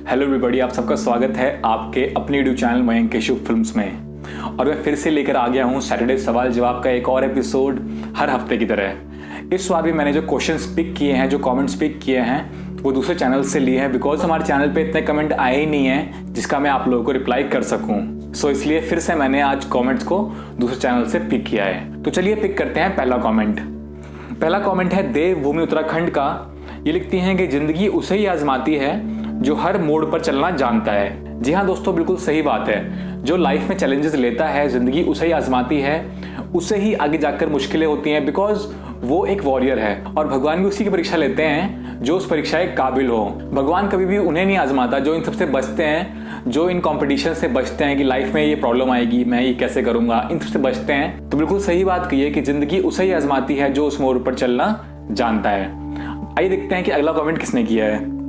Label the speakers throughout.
Speaker 1: Hello everybody, आप सबका स्वागत है आपके अपने यूट्यूब चैनल मयंक के शुभ फिल्म्स में। और मैं फिर से लेकर आ गया हूँ सैटरडे सवाल जवाब का एक और एपिसोड हर हफ्ते की तरह। इस बार भी मैंने जो क्वेश्चंस पिक किए हैं, जो कमेंट्स पिक किए हैं, वो दूसरे चैनल से लिए हैं बिकॉज हमारे चैनल पे इतने कमेंट आए ही नहीं हैं जिसका मैं आप लोगों को रिप्लाई कर सकूँ। सो इसलिए फिर से मैंने आज कॉमेंट्स को दूसरे चैनल से पिक किया है। तो चलिए पिक करते हैं पहला कॉमेंट। पहला कॉमेंट है देवभूमि उत्तराखंड का। ये लिखती हैं कि जिंदगी उसे ही आजमाती है जो हर मोड़ पर चलना जानता है। जी हाँ दोस्तों, बिल्कुल सही बात है। जो लाइफ में चैलेंजेस लेता है, जिंदगी उसे ही आजमाती है, उसे ही आगे जाकर मुश्किलें होती हैं बिकॉज वो एक वॉरियर है। और भगवान भी उसी की परीक्षा लेते हैं जो उस परीक्षा के काबिल हो। भगवान कभी भी उन्हें नहीं आजमाता जो इन सबसे बचते हैं, जो इन कंपटीशन से बचते हैं कि लाइफ में ये प्रॉब्लम आएगी, मैं ये कैसे करूंगा, इन सबसे बचते हैं। तो बिल्कुल सही बात कही है कि जिंदगी उसे ही आजमाती है जो उस मोड़ पर चलना जानता है। आइए देखते हैं कि अगला कमेंट किसने किया है।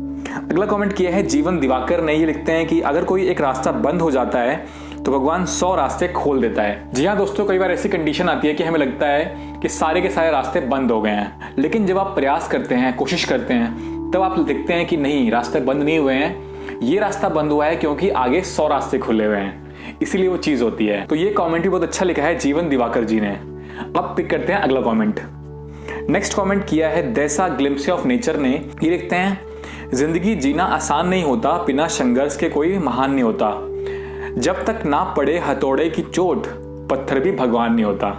Speaker 1: अगला कमेंट किया है जीवन दिवाकर ने। ये लिखते हैं कि अगर कोई एक रास्ता बंद हो जाता है तो भगवान 100 रास्ते खोल देता है। जी हाँ दोस्तों, कई बार ऐसी कंडीशन आती है कि हमें लगता है कि सारे के सारे रास्ते बंद हो गए हैं, लेकिन जब आप प्रयास करते हैं, कोशिश करते हैं, तब आप देखते हैं कि नहीं, रास्ते बंद नहीं हुए हैं, ये रास्ता बंद हुआ है क्योंकि आगे 100 रास्ते खुले हुए हैं, इसीलिए वो चीज होती है। तो ये कॉमेंट भी बहुत अच्छा लिखा है जीवन दिवाकर जी ने। अब पिक करते हैं अगला कॉमेंट। नेक्स्ट कॉमेंट किया है दैसा ग्लिम्स ऑफ नेचर ने। ये लिखते हैं जिंदगी जीना आसान नहीं होता, बिना संघर्ष के कोई महान नहीं होता, जब तक ना पड़े हथौड़े की चोट पत्थर भी भगवान नहीं होता।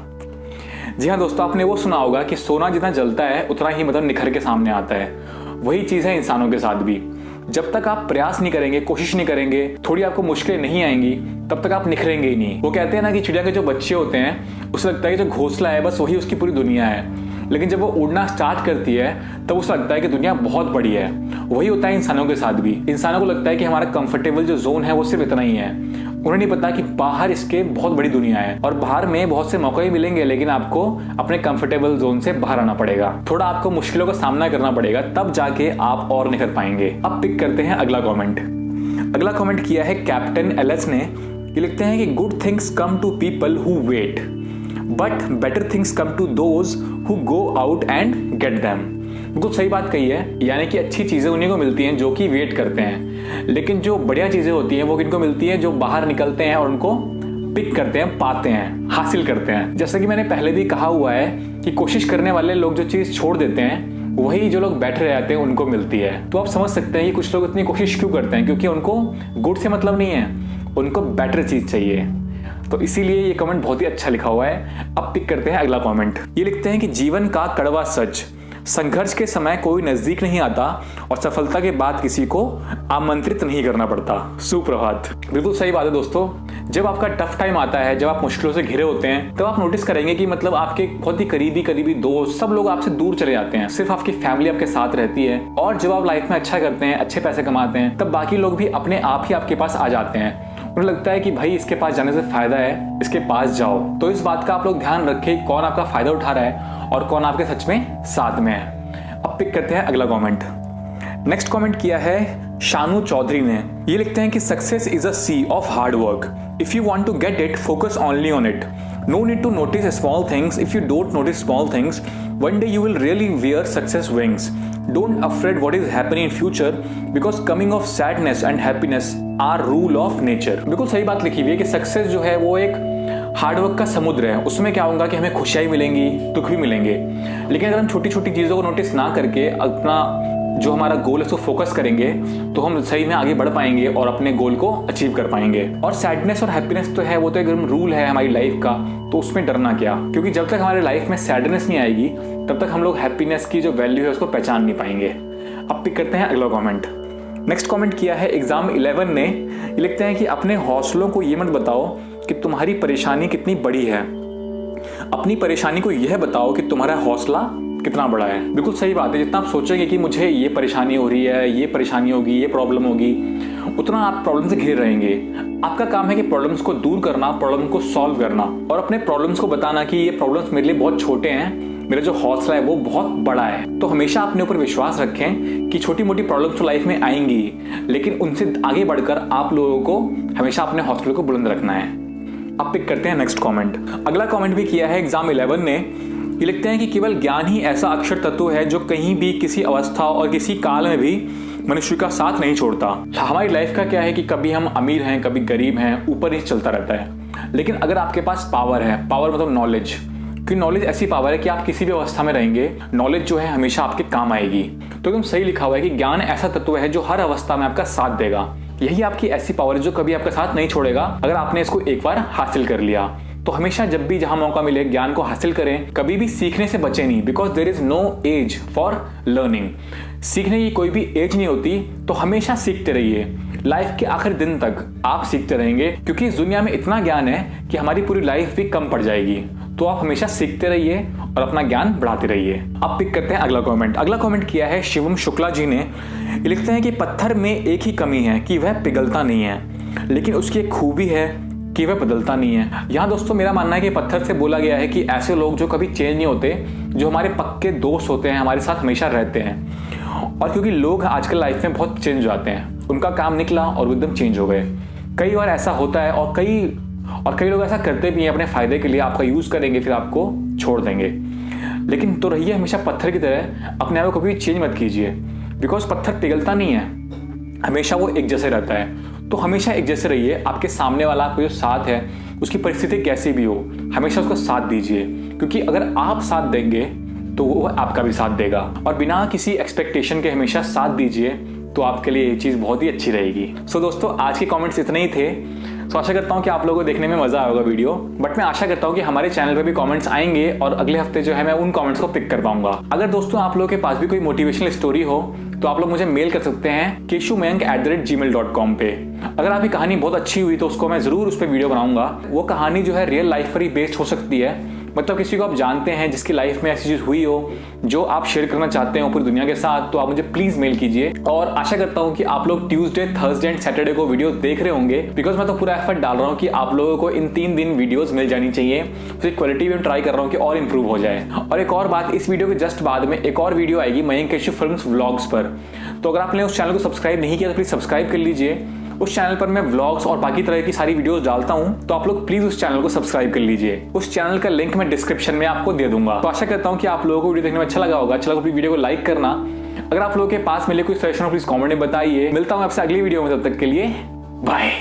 Speaker 1: जी हाँ दोस्तों, आपने वो सुना होगा कि सोना जितना जलता है उतना ही मतलब निखर के सामने आता है। वही चीज है इंसानों के साथ भी। जब तक आप प्रयास नहीं करेंगे, कोशिश नहीं करेंगे, थोड़ी आपको मुश्किलें नहीं आएंगी, तब तक आप निखरेंगे ही नहीं। वो कहते हैं ना कि चिड़िया के जो बच्चे होते हैं उसे लगता है कि जो घोंसला है बस वही उसकी पूरी दुनिया है, लेकिन जब वो उड़ना स्टार्ट करती है तब उसे लगता है कि दुनिया बहुत बड़ी है। वही होता है इंसानों के साथ भी। इंसानों को लगता है कि हमारा कंफर्टेबल जो जोन है वो सिर्फ इतना ही है। उन्हें नहीं पता कि बाहर इसके बहुत बड़ी दुनिया है और बाहर में बहुत से मौके मिलेंगे, लेकिन आपको अपने कंफर्टेबल जोन से बाहर आना पड़ेगा, थोड़ा आपको मुश्किलों का सामना करना पड़ेगा, तब जाके आप और निखर पाएंगे। अब पिक करते हैं अगला कॉमेंट। अगला कॉमेंट किया है कैप्टन एलएस ने। ये लिखते हैं कि good things come to people who wait, but better things come to those who go out and get them. बिल्कुल सही बात कही है, यानी कि अच्छी चीजें उन्हीं को मिलती हैं जो कि वेट करते हैं, लेकिन जो बढ़िया चीजें होती हैं वो किनको मिलती हैं, जो बाहर निकलते हैं और उनको पिक करते हैं, पाते हैं, हासिल करते हैं। जैसा कि मैंने पहले भी कहा हुआ है कि कोशिश करने वाले लोग जो चीज छोड़ देते हैं वही जो लोग बैठे रहते हैं उनको मिलती है। तो आप समझ सकते हैं कि कुछ लोग इतनी कोशिश क्यों करते हैं, क्योंकि उनको गुड से मतलब नहीं है, उनको बेटर चीज चाहिए। तो इसीलिए ये कमेंट बहुत ही अच्छा लिखा हुआ है। अब पिक करते हैं अगला कमेंट। ये लिखते हैं कि जीवन का कड़वा सच, संघर्ष के समय कोई नजदीक नहीं आता और सफलता के बाद किसी को आमंत्रित नहीं करना पड़ता। सुप्रभात। बिल्कुल सही बात है दोस्तों। जब आपका टफ टाइम आता है, जब आप मुश्किलों से घिरे होते हैं, तब आप नोटिस करेंगे कि मतलब आपके बहुत ही करीबी दोस्त सब लोग आपसे दूर चले जाते हैं, सिर्फ आपकी फैमिली आपके साथ रहती है। और जब आप लाइफ में अच्छा करते हैं, अच्छे पैसे कमाते हैं, तब बाकी लोग भी अपने आप ही आपके पास आ जाते हैं। उन्हें लगता है कि भाई इसके पास जाने से फायदा है, इसके पास जाओ। तो इस बात का आप लोग ध्यान रखें कौन आपका फायदा उठा रहा है और कौन आपके सच में साथ में है। अब पिक करते हैं अगला कमेंट। नेक्स्ट कमेंट किया है शानू चौधरी ने। ये लिखते हैं कि success is a sea of hard work, if you want to get it focus only on it, no need to notice small things, if you don't notice small things one day you will really wear success wings. Don't afraid what is happening in future because coming of sadness and happiness are rule of nature. बिल्कुल सही बात लिखी हुई है कि success जो है वो एक हार्डवर्क का समुद्र है। उसमें क्या होगा कि हमें खुशियाँ मिलेंगी, दुख भी मिलेंगे, लेकिन अगर हम छोटी छोटी चीज़ों को नोटिस ना करके अपना जो हमारा गोल है उसको फोकस करेंगे तो हम सही में आगे बढ़ पाएंगे और अपने गोल को अचीव कर पाएंगे। और सैडनेस और हैप्पीनेस तो है, वो तो एक रूल है हमारी लाइफ का, तो उसमें डरना क्या, क्योंकि जब तक हमारे लाइफ में सैडनेस नहीं आएगी तब तक हम लोग हैप्पीनेस की जो वैल्यू है उसको पहचान नहीं पाएंगे। अब पिक करते हैं अगला कमेंट। नेक्स्ट कमेंट किया है एग्जाम 11 ने। ये लिखते हैं कि अपने हौसलों को ये मत बताओ कि तुम्हारी परेशानी कितनी बड़ी है, अपनी परेशानी को यह बताओ कि तुम्हारा हौसला कितना बड़ा है। बिल्कुल सही बात है। जितना आप सोचेंगे कि मुझे ये परेशानी हो रही है, ये परेशानी होगी, ये प्रॉब्लम होगी, उतना आप प्रॉब्लम से घिरे रहेंगे। आपका काम है कि प्रॉब्लम्स को दूर करना, प्रॉब्लम को सॉल्व करना और अपने प्रॉब्लम्स को बताना कि ये प्रॉब्लम्स मेरे लिए बहुत छोटे हैं, मेरा जो हौसला है वो बहुत बड़ा है। तो हमेशा अपने ऊपर विश्वास रखें कि छोटी मोटी प्रॉब्लम्स तो लाइफ में आएंगी, लेकिन उनसे आगे बढ़कर आप लोगों को हमेशा अपने हौसले को बुलंद रखना है। अब पिक करते हैं नेक्स्ट कमेंट। अगला कमेंट भी किया है एग्जाम 11 ने। ये लिखते हैं कि केवल ज्ञान ही ऐसा अक्षर तत्व है जो कहीं भी किसी अवस्था और किसी काल में भी मनुष्य का साथ नहीं छोड़ता। हमारी लाइफ का क्या है कि कभी हम अमीर हैं, कभी गरीब हैं, ऊपर ही चलता रहता है। लेकिन अगर आपके पास पावर है, पावर मतलब नॉलेज, कि नॉलेज ऐसी पावर है कि आप किसी भी अवस्था में रहेंगे, नॉलेज जो है हमेशा आपके काम आएगी। तो एकदम सही लिखा हुआ है कि ज्ञान ऐसा तत्व है जो हर अवस्था में आपका साथ देगा। यही आपकी ऐसी पावर है जो कभी आपका साथ नहीं छोड़ेगा अगर आपने इसको एक बार हासिल कर लिया। तो हमेशा जब भी जहां मौका मिले ज्ञान को हासिल करें, कभी भी सीखने से बचे नहीं, because there is no age for learning. सीखने की कोई भी एज नहीं होती, तो हमेशा सीखते रहिए। लाइफ के आखिरी दिन तक आप सीखते रहेंगे, क्योंकि इस दुनिया में इतना ज्ञान है कि हमारी पूरी लाइफ भी कम पड़ जाएगी। तो आप हमेशा सीखते रहिए और अपना ज्ञान बढ़ाते रहिए। अब पिक करते हैं अगला कमेंट। अगला कमेंट किया है शिवम शुक्ला जी ने। लिखते हैं कि पत्थर में एक ही कमी है कि वह पिघलता नहीं है, लेकिन उसकी एक खूबी है कि वह बदलता नहीं है। यहाँ दोस्तों मेरा मानना है कि पत्थर से बोला गया है कि ऐसे लोग जो कभी चेंज नहीं होते, जो हमारे पक्के दोस्त होते हैं, हमारे साथ हमेशा रहते हैं। और क्योंकि लोग आजकल लाइफ में बहुत चेंज हो जाते हैं, उनका काम निकला और वो एकदम चेंज हो गए। कई बार ऐसा होता है और कई लोग ऐसा करते भी हैं अपने फायदे के लिए, आपका यूज करेंगे फिर आपको छोड़ देंगे। लेकिन तो रहिए हमेशा पत्थर की तरह, अपने आप को कभी चेंज मत कीजिए, बिकॉज पत्थर पिघलता नहीं है, हमेशा वो एक जैसे रहता है। तो हमेशा एक जैसे रहिए। आपके सामने वाला आपको जो साथ है, उसकी परिस्थिति कैसी भी हो, हमेशा उसका साथ दीजिए, क्योंकि अगर आप साथ देंगे तो वो आपका भी साथ देगा। और बिना किसी एक्सपेक्टेशन के हमेशा साथ दीजिए, तो आपके लिए ये चीज़ बहुत ही अच्छी रहेगी। सो दोस्तों आज के कमेंट्स इतने ही थे। तो आशा करता हूँ कि आप लोगों को देखने में मजा आएगा वीडियो। बट मैं आशा करता हूँ कि हमारे चैनल पे भी कमेंट्स आएंगे और अगले हफ्ते जो है मैं उन कमेंट्स को पिक कर पाऊंगा। अगर दोस्तों आप लोगों के पास भी कोई मोटिवेशनल स्टोरी हो तो आप लोग मुझे मेल कर सकते हैं keshumayank@gmail.com पे। अगर आपकी कहानी बहुत अच्छी हुई तो उसको मैं जरूर उस पर वीडियो बनाऊंगा। वो कहानी जो है रियल लाइफ पर ही बेस्ड हो सकती है, मतलब किसी को आप जानते हैं जिसकी लाइफ में ऐसी चीज हुई हो जो आप शेयर करना चाहते हो पूरी दुनिया के साथ, तो आप मुझे प्लीज मेल कीजिए। और आशा करता हूँ कि आप लोग ट्यूसडे, थर्सडे एंड सैटरडे को वीडियो देख रहे होंगे, बिकॉज मैं तो पूरा एफर्ट डाल रहा हूँ कि आप लोगों को इन 3 दिन वीडियोस मिल जानी चाहिए। तो क्वालिटी भी ट्राई कर रहा हूँ कि और इंप्रूव हो जाए। और एक और बात, इस वीडियो के जस्ट बाद में एक और वीडियो आएगी मयंक केशु फिल्म्स व्लॉग्स पर। तो अगर आपने उस चैनल को सब्सक्राइब नहीं किया तो प्लीज सब्सक्राइब कर लीजिए। उस चैनल पर मैं व्लॉग्स और बाकी तरह की सारी वीडियोस डालता हूं, तो आप लोग प्लीज उस चैनल को सब्सक्राइब कर लीजिए। उस चैनल का लिंक मैं डिस्क्रिप्शन में आपको दे दूंगा। तो आशा करता हूं कि आप लोगों को वीडियो देखने में अच्छा लगा होगा। अच्छा लगा तो वीडियो को लाइक करना। अगर आप लोगों के पास मिले कोई सजेशन हो प्लीज कमेंट में बताइए। मिलता हूं आपसे अगली वीडियो में, तब तक के लिए बाय।